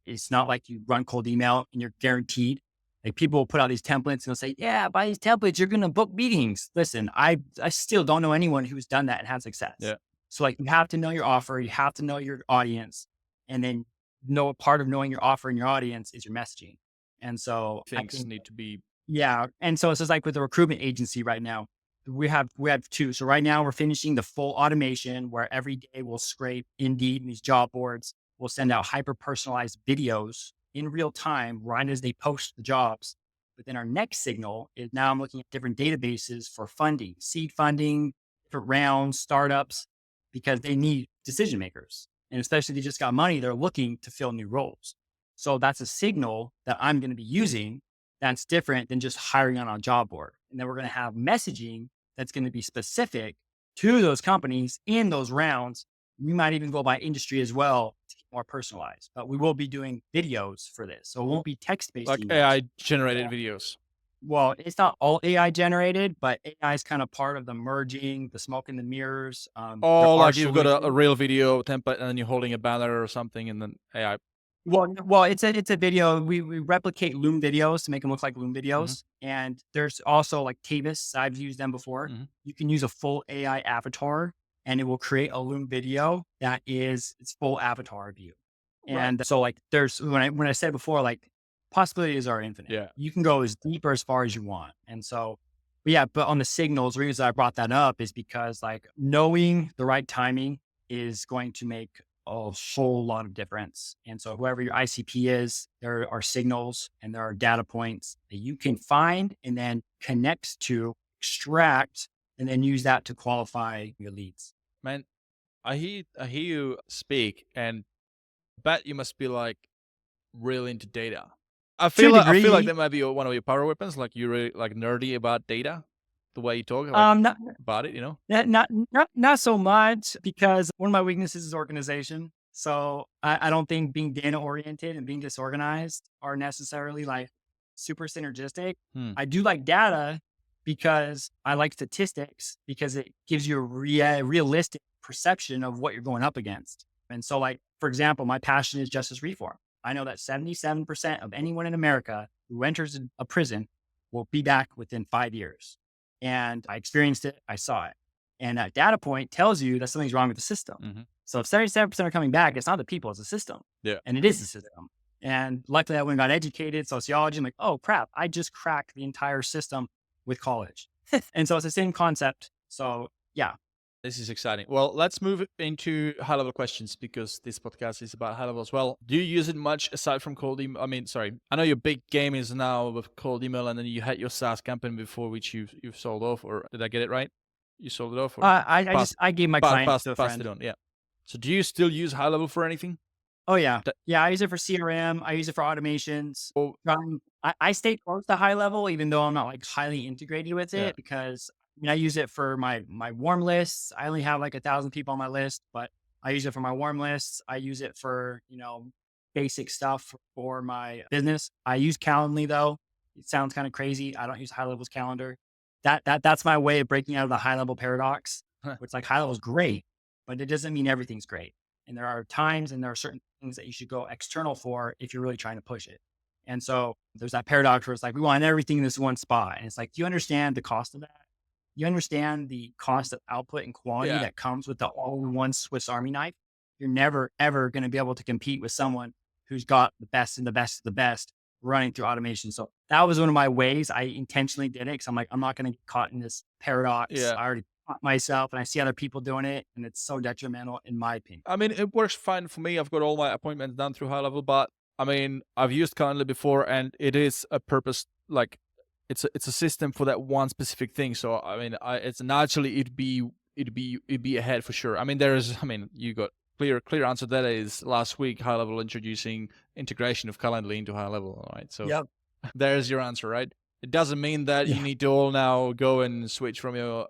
it's not like you run cold email and you're guaranteed. Like people will put out these templates and they'll say, by these templates, you're going to book meetings. Listen, I still don't know anyone who's done that and had success. Yeah. So like you have to know your offer, you have to know your audience, and then part of knowing your offer and your audience is your messaging. And so I Things think, need to be. yeah. And so it's just like with the recruitment agency right now, we have two. So right now we're finishing the full automation where every day we'll scrape Indeed and these job boards. We'll send out hyper personalized videos in real time right as they post the jobs. But then our next signal is now I'm looking at different databases for funding, seed funding, different rounds, startups, because they need decision makers. And especially if they just got money, they're looking to fill new roles. So that's a signal that I'm going to be using that's different than just hiring on a job board. And then we're going to have messaging that's going to be specific to those companies in those rounds. We might even go by industry as well to get more personalized, but we will be doing videos for this. So it won't be text-based Like emails. AI generated videos. Well, it's not all AI generated, but AI is kind of part of the merging, the smoke and the mirrors. Oh, like you've got a real video template and then you're holding a banner or something and then AI. Well, it's a video. We replicate Loom videos to make them look like Loom videos. And there's also like Tavis. I've used them before. You can use a full AI avatar and it will create a Loom video that is its full avatar view. And so like there's when I said before, like possibilities are infinite. Yeah. You can go as deep or as far as you want. And so, but on the signals, the reason I brought that up is because like knowing the right timing is going to make a whole lot of difference. And so whoever your ICP is, there are signals and there are data points that you can find and then connect to, extract, and then use that to qualify your leads. Man, I hear you speak and bet you must be like really into data. I feel like that might be one of your power weapons. Like you're really like nerdy about data, the way you talk Not about it, you know? not so much, because one of my weaknesses is organization. So I don't think being data oriented and being disorganized are necessarily like super synergistic. I do like data because I like statistics because it gives you a realistic perception of what you're going up against. And so like, for example, my passion is justice reform. I know that 77% of anyone in America who enters a prison will be back within 5 years. And I experienced it. I saw it. And that data point tells you that something's wrong with the system. So if 77% are coming back, it's not the people, it's the system. Yeah. And it is the system. And luckily I went and got educated, sociology. I'm like, oh crap, I just cracked the entire system with college. And so it's the same concept. So yeah. This is exciting. Well, let's move into high level questions because this podcast is about high level as well. Do you use it much aside from cold email? I mean, sorry, I know your big game is now with cold email, and then you had your SaaS campaign before, which you've sold off, or did I get it right? You sold it off? Or I gave my clients to a friend. Passed it on, yeah. So do you still use high level for anything? Oh yeah. I use it for CRM. I use it for automations. Oh. I stay close to high level, even though I'm not like highly integrated with it, because I use it for my warm lists. I only have like 1,000 people on my list, but I use it for my warm lists. I use it for, basic stuff for my business. I use Calendly though. It sounds kind of crazy. I don't use high level's calendar. That's my way of breaking out of the high level paradox. It's like high level is great, but it doesn't mean everything's great. And there are times and there are certain things that you should go external for if you're really trying to push it. And so there's that paradox where it's like, we want everything in this one spot. And it's like, do you understand the cost of that? You understand the cost of output and quality that comes with the all-in-one Swiss Army knife? You're never, ever going to be able to compete with someone who's got the best and the best of the best running through automation. So that was one of my ways. I intentionally did it because I'm like, I'm not going to get caught in this paradox. Yeah. I already caught myself and I see other people doing it, and it's so detrimental in my opinion. I mean, it works fine for me. I've got all my appointments done through high level, but I mean, I've used Calendly before, and it is a purpose, like it's a system for that one specific thing. So I mean, it's naturally it'd be ahead for sure. I mean, you got clear answer. That is last week high level introducing integration of Calendly into high level. Right. So there's your answer, right? It doesn't mean that you need to all now go and switch from your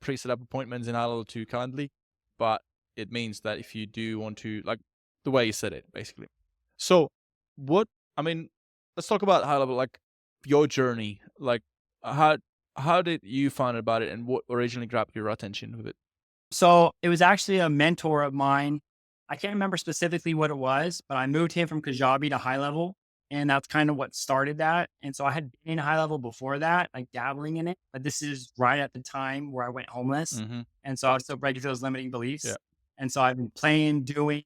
pre-set up appointments in high level to Calendly, but it means that if you do want to, like the way you said it, basically. So let's talk about high level, like your journey. Like how did you find out about it, and what originally grabbed your attention with it? So it was actually a mentor of mine. I can't remember specifically what it was, but I moved him from Kajabi to high level. And that's kind of what started that. And so I had been in high level before that, like dabbling in it, but this is right at the time where I went homeless. And so I was still breaking those limiting beliefs. And so I've been playing, doing,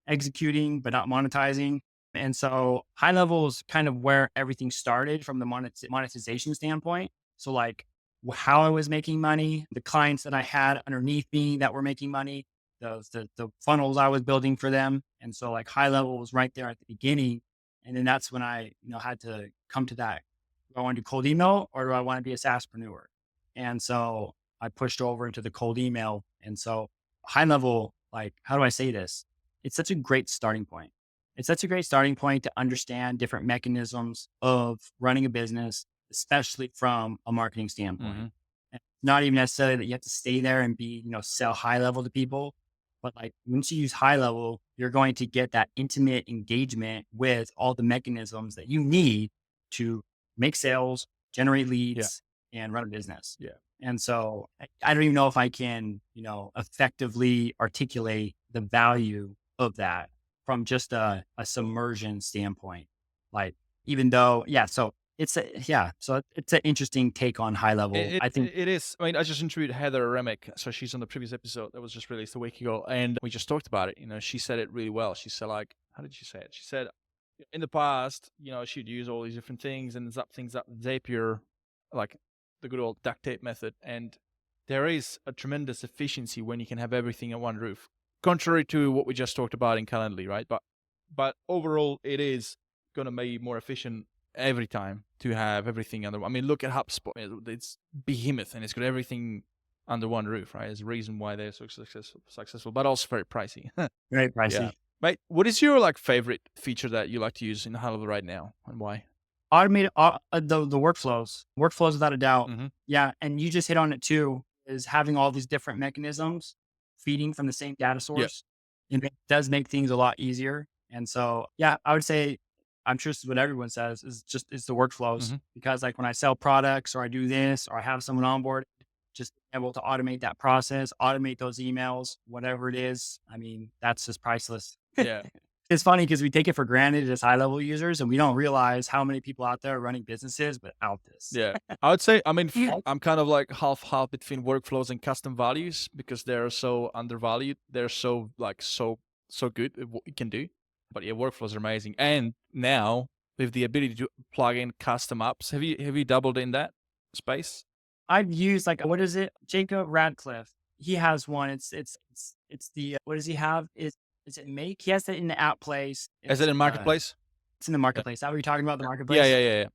executing, but not monetizing. And so HighLevel is kind of where everything started from the monetization standpoint. So like how I was making money, the clients that I had underneath me that were making money, the funnels I was building for them. And so like HighLevel was right there at the beginning. And then that's when I, had to come to that. Do I want to do cold email or do I want to be a SaaSpreneur? And so I pushed over into the cold email. And so HighLevel, like, how do I say this? It's such a great starting point. It's such a great starting point to understand different mechanisms of running a business, especially from a marketing standpoint. Mm-hmm. And not even necessarily that you have to stay there and be, sell HighLevel to people, but like once you use HighLevel, you're going to get that intimate engagement with all the mechanisms that you need to make sales, generate leads, and run a business. Yeah. And so I don't even know if I can, effectively articulate the value of that from just a submersion standpoint. Like, even though, so it's an interesting take on HighLevel. I think it is. I mean, I just interviewed Heather Remick, so she's on the previous episode that was just released a week ago, and we just talked about it. She said it really well. She said, like, how did she say it? She said, in the past, she'd use all these different things and zap things up Zapier, like the good old duct tape method, and there is a tremendous efficiency when you can have everything on one roof. Contrary to what we just talked about in Calendly, right? But overall, it is going to be more efficient every time to have everything under. I mean, look at HubSpot; it's behemoth and it's got everything under one roof, right? There's a reason why they're so successful, but also very pricey. very pricey. Yeah. Mate, what is your favorite feature that you like to use in HighLevel right now, and why? Automate the workflows without a doubt. Mm-hmm. Yeah, and you just hit on it too. Is having all these different mechanisms feeding from the same data source. It does make things a lot easier. And so, I would say, I'm sure this is what everyone says, is the workflows. Because like when I sell products or I do this or I have someone on board, just able to automate that process, automate those emails, whatever it is. I mean, that's just priceless. Yeah. It's funny because we take it for granted as HighLevel users and we don't realize how many people out there are running businesses without this. Yeah. I would say, I mean, I'm kind of like half between workflows and custom values because they're so undervalued. They're so so good at what you can do. But yeah, workflows are amazing. And now with the ability to plug in custom apps, have you doubled in that space? I've used what is it? Jacob Radcliffe. He has one. It's the, what does he have? Is it Make? He has it in the app place. Is it in Marketplace? It's in the Marketplace. Is that what you're talking about, the Marketplace? Yeah.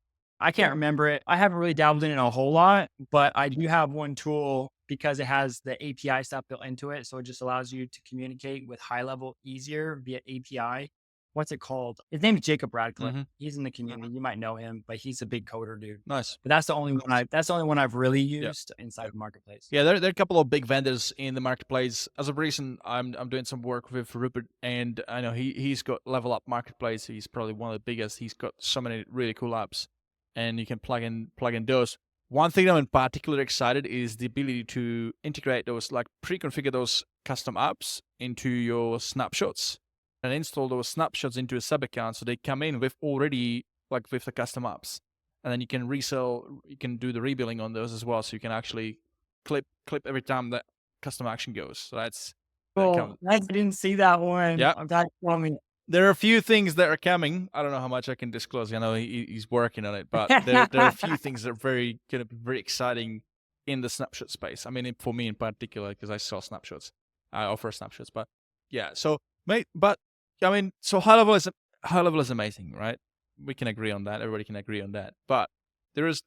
I can't remember it. I haven't really dabbled in it a whole lot, but I do have one tool because it has the API stuff built into it. So it just allows you to communicate with HighLevel easier via API. What's it called? His name is Jacob Radcliffe. He's in the community. You might know him, but he's a big coder dude. Nice. But that's the only one I've really used inside the Marketplace. Yeah, there are a couple of big vendors in the Marketplace. As of recent, I'm doing some work with Rupert, and I know he's got Level Up Marketplace. He's probably one of the biggest. He's got so many really cool apps, and you can plug in those. One thing I'm in particular excited is the ability to integrate those, pre-configure those custom apps into your snapshots and install those snapshots into a sub account so they come in with already with the custom apps. And then you can you can do the rebilling on those as well. So you can actually clip every time that custom action goes. So that's cool. I didn't see that one. Yeah. I'm glad you told me. There are a few things that are coming. I don't know how much I can disclose. I know he's working on it, but there are a few things that are going to be very exciting in the snapshot space. I mean, for me in particular, because I sell snapshots. I offer snapshots, but yeah. So, so HighLevel is amazing, right? We can agree on that. Everybody can agree on that. But there's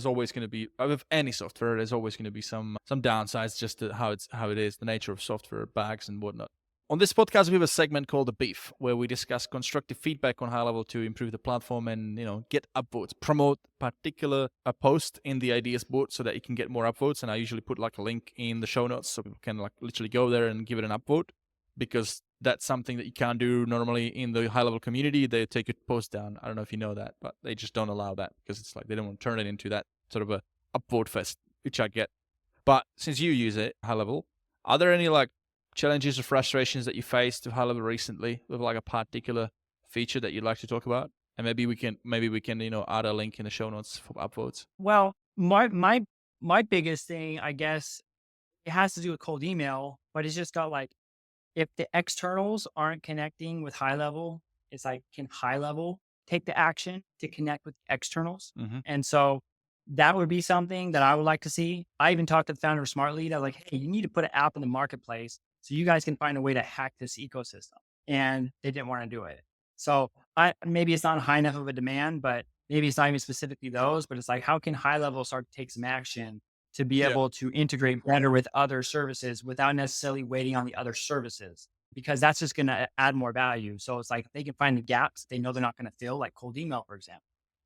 always going to be, with any software, there's always going to be some downsides just to how it is, the nature of software, bugs and whatnot. On this podcast, we have a segment called The Beef, where we discuss constructive feedback on HighLevel to improve the platform and, get upvotes, promote a post in the ideas board so that you can get more upvotes. And I usually put a link in the show notes so people can literally go there and give it an upvote, because that's something that you can't do normally in the HighLevel community. They take your post down. I don't know if you know that, but they just don't allow that because it's they don't want to turn it into that sort of a upvote fest, which I get. But since you use it, HighLevel, are there any challenges or frustrations that you faced with HighLevel recently with a particular feature that you'd like to talk about? And maybe we can add a link in the show notes for upvotes. Well, my biggest thing, I guess, it has to do with cold email, but it's just got if the externals aren't connecting with HighLevel, it's like, can HighLevel take the action to connect with externals? Mm-hmm. And so that would be something that I would like to see. I even talked to the founder of SmartLead. I was like, hey, you need to put an app in the marketplace so you guys can find a way to hack this ecosystem. And they didn't want to do it. So maybe it's not high enough of a demand, but maybe it's not even specifically those, but it's like, how can HighLevel start to take some action to be able to integrate better with other services without necessarily waiting on the other services? Because that's just going to add more value. So it's like, if they can find the gaps they know they're not going to fill, like cold email, for example,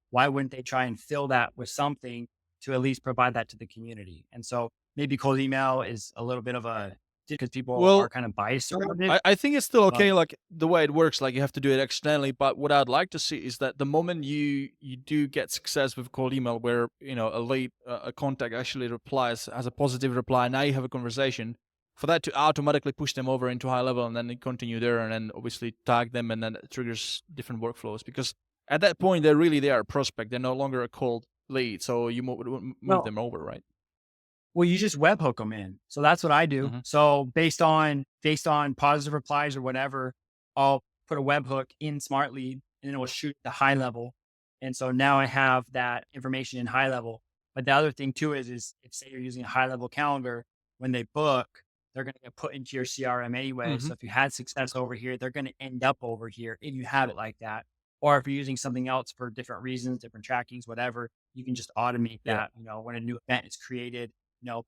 why wouldn't they try and fill that with something to at least provide that to the community? And so maybe cold email is a little bit of a, because people are Well, kind of biased around it. I think it's still But okay, like the way it works, like you have to do it externally. But what I'd like to see is that the moment you do get success with cold email, where a lead, a contact actually replies, has a positive reply, now you have a conversation. For that to automatically push them over into HighLevel, and then they continue there, and then obviously tag them, and then it triggers different workflows. Because at that point, they are a prospect. They're no longer a cold lead, so you move well, them over, right? well, you just webhook them in. So that's what I do. Mm-hmm. So based on positive replies or whatever, I'll put a webhook in SmartLead and then it will shoot the HighLevel. And so now I have that information in HighLevel. But the other thing too is if say you're using a HighLevel calendar, when they book, they're going to get put into your CRM anyway. Mm-hmm. So if you had success over here, they're going to end up over here if you have it like that. Or if you're using something else for different reasons, different trackings, whatever, you can just automate that. When a new event is created,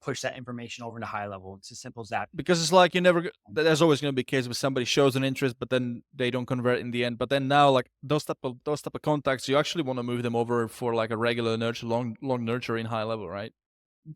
push that information over to HighLevel. It's as simple as that. Because it's like there's always going to be a case where somebody shows an interest, but then they don't convert in the end. But then now, like those type of contacts, you actually want to move them over for like a regular nurture, long nurture in HighLevel, right?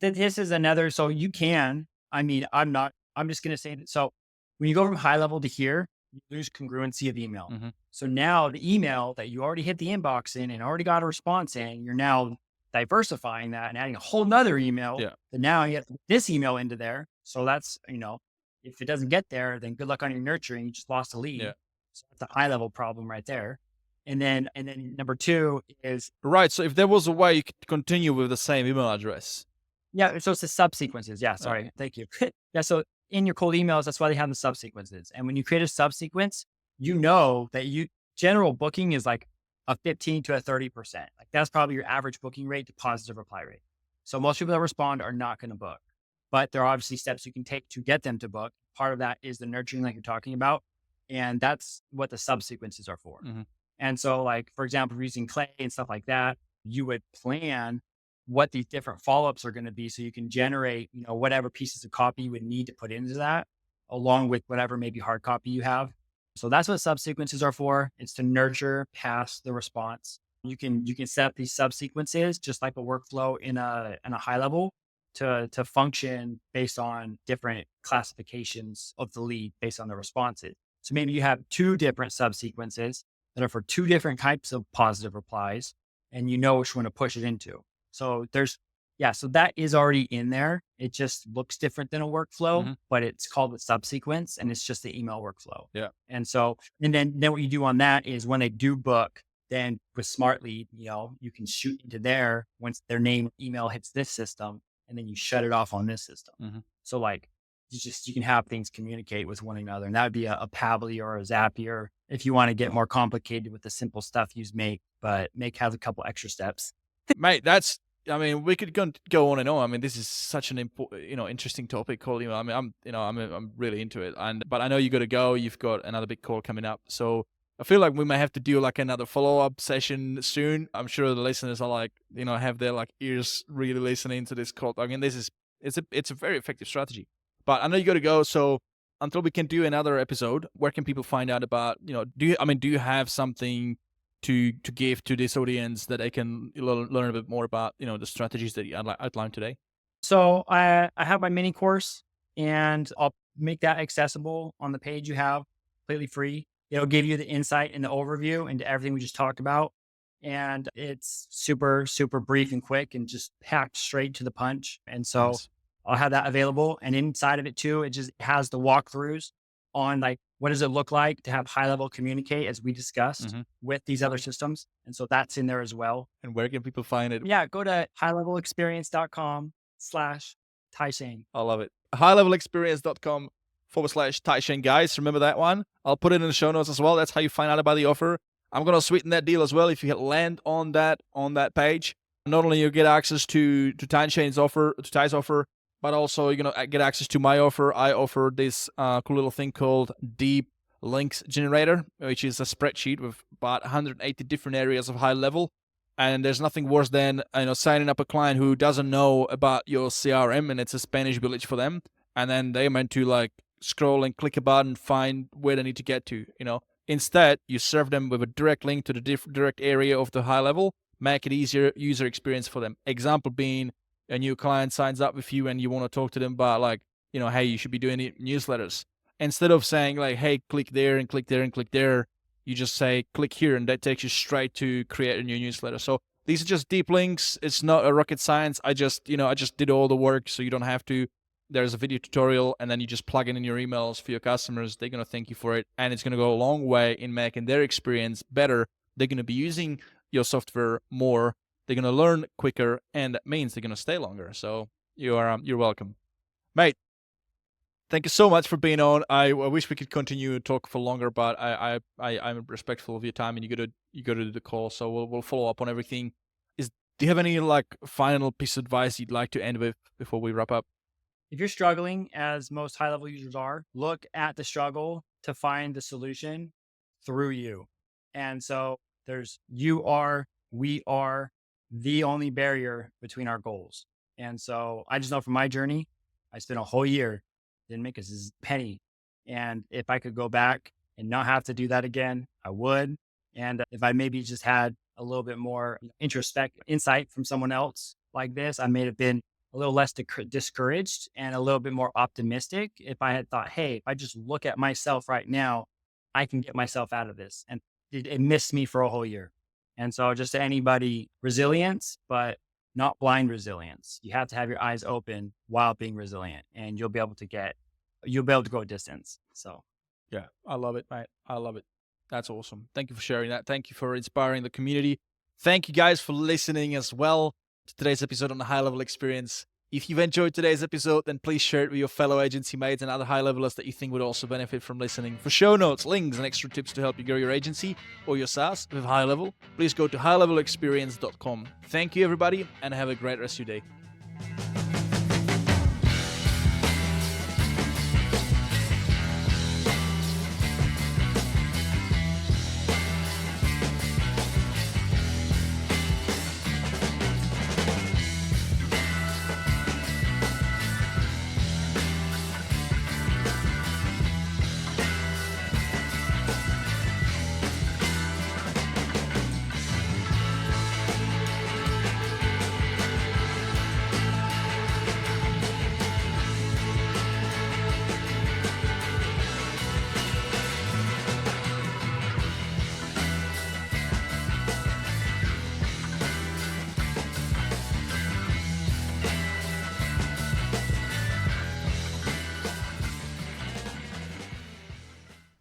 This is another, so you can, I'm just going to say that. So when you go from HighLevel to here, you lose congruency of email. Mm-hmm. So now the email that you already hit the inbox in and already got a response in, you're now diversifying that and adding a whole nother email. Yeah. Then now you have to put this email into there. So that's, if it doesn't get there, then good luck on your nurturing. You just lost a lead. Yeah. So that's a HighLevel problem right there. And then number two is Right. So if there was a way you could continue with the same email address. yeah. So it's the subsequences. Yeah. Sorry. Thank you. Yeah. So in your cold emails, that's why they have the subsequences. And when you create a subsequence, you know that general booking is like a 15 to a 30%. Like that's probably your average booking rate to positive reply rate. So most people that respond are not going to book, but there are obviously steps you can take to get them to book. Part of that is the nurturing like you're talking about. And that's what the subsequences are for. Mm-hmm. And so like, for example, using Clay and stuff like that, you would plan what these different follow-ups are going to be. So you can generate, whatever pieces of copy you would need to put into that, along with whatever maybe hard copy you have. So that's what subsequences are for. It's to nurture past the response. You can set up these subsequences just like a workflow in a HighLevel to function based on different classifications of the lead based on the responses. So maybe you have two different subsequences that are for two different types of positive replies, and you know which one to push it into. So so that is already in there. It just looks different than a workflow, but it's called a subsequence and it's just the email workflow. Yeah. And so, and then what you do on that is when they do book, then with SmartLead, you can shoot into there once their name email hits this system, and then you shut it off on this system. So like you can have things communicate with one another, and that would be a Pabbly or a Zapier. If you want to get more complicated with the simple stuff, use Make, but Make has a couple extra steps. Mate, we could go on and on. I mean, this is such an important, interesting topic called email. I mean, I'm really into it. But I know you got to go. You've got another big call coming up. So I feel like we may have to do like another follow-up session soon. I'm sure the listeners are like, have their like ears really listening to this call. I mean, it's a very effective strategy. But I know you got to go. So until we can do another episode, where can people find out about, do you have something to give to this audience that they can learn a bit more about, the strategies that you outlined today? So I have my mini course, and I'll make that accessible on the page you have, completely free. It'll give you the insight and the overview into everything we just talked about. And it's super, super brief and quick and just packed straight to the punch. And so Nice. I'll have that available. And inside of it too, it just has the walkthroughs on like, what does it look like to have HighLevel communicate as we discussed with these other systems. And so that's in there as well. And where can people find it? Yeah, go to highlevelexperience.com/Taisheng. I love it. HighLevelexperience.com /Taishan guys. Remember that one? I'll put it in the show notes as well. That's how you find out about the offer. I'm going to sweeten that deal as well. If you land on that page, not only you get access to Taishan's offer, to Ty's offer, but also you're going to get access to my offer. I offer this cool little thing called Deep Links Generator, which is a spreadsheet with about 180 different areas of high level. And there's nothing worse than signing up a client who doesn't know about your CRM and it's a Spanish village for them, and then they're meant to like scroll and click a button, find where they need to get to. Instead, you serve them with a direct link to the direct area of the high level, make it easier user experience for them. Example being, a new client signs up with you and you want to talk to them about hey, you should be doing newsletters. Instead of saying like, hey, click there and click there and click there, you just say click here and that takes you straight to create a new newsletter. So these are just deep links. It's not a rocket science. I just did all the work so you don't have to. There's a video tutorial and then you just plug it in your emails for your customers. They're going to thank you for it. And it's going to go a long way in making their experience better. They're going to be using your software more. They're going to learn quicker, and that means they're going to stay longer. So you're welcome. Mate, thank you so much for being on. I wish we could continue to talk for longer, but I'm respectful of your time, and you got to do the call. So we'll follow up on everything. Do you have any final piece of advice you'd like to end with before we wrap up? If you're struggling, as most high-level users are, look at the struggle to find the solution through you. And so we are the only barrier between our goals. And so I just know from my journey, I spent a whole year, didn't make a penny. And if I could go back and not have to do that again, I would. And if I maybe just had a little bit more insight from someone else like this, I may have been a little less discouraged and a little bit more optimistic if I had thought, hey, if I just look at myself right now, I can get myself out of this. And it missed me for a whole year. And so just to anybody, resilience, but not blind resilience. You have to have your eyes open while being resilient, and you'll be able to go a distance. So yeah, I love it, mate. I love it. That's awesome. Thank you for sharing that. Thank you for inspiring the community. Thank you guys for listening as well to today's episode on the High Level Experience. If you've enjoyed today's episode, then please share it with your fellow agency mates and other high levelers that you think would also benefit from listening. For show notes, links, and extra tips to help you grow your agency or your SaaS with High Level, please go to highlevelexperience.com. Thank you, everybody, and have a great rest of your day.